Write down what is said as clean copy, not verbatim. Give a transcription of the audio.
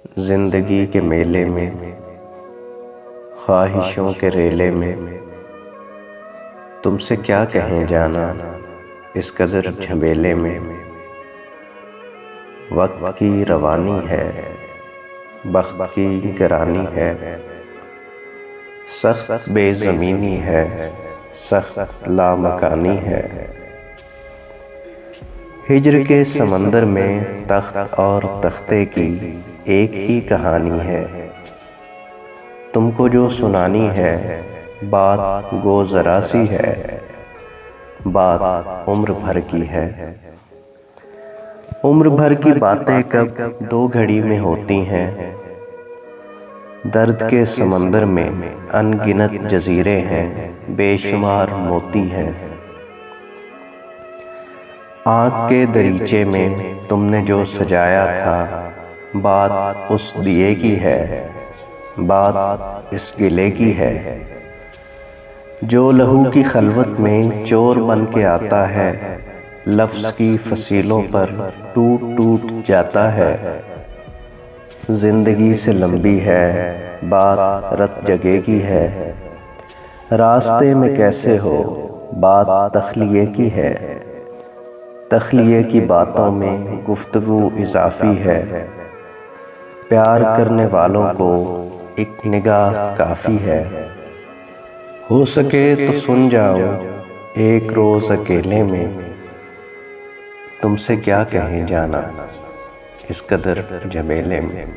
जिंदगी के मेले में, ख्वाहिशों के रेले में, तुमसे क्या कहें जाना इस कदर झमेले में। वक्त की रवानी है, बख्त की गिरानी है, सख्त बेज़मीनी है, सख्त लामकानी है। हिज्र के समंदर में तख्त और तख्ते की एक ही कहानी है। तुमको जो सुनानी है बात गो ज़रा सी है, बात उम्र भर की है। उम्र भर की बातें कब दो घड़ी में होती हैं। दर्द के समंदर में अनगिनत जजीरे हैं, बेशुमार मोती हैं। आँख के दरीचे में तुमने जो सजाया था, बात उस दिए की है, बात इस गिले की है। जो लहू की खलवत में चोर बन के आता है, लफ्ज़ की फसीलों पर टूट टूट जाता है। जिंदगी से लंबी है बात, रत जगह की है। रास्ते में कैसे हो, बात तख्लिये की है। तख्लिये की बातों में गुफ्तगू इजाफी है। प्यार करने वालों को एक निगाह काफ़ी है। हो सके तो सुन जाओ एक रोज़ अकेले में, तुमसे क्या कहें जाना इस कदर झमेले में।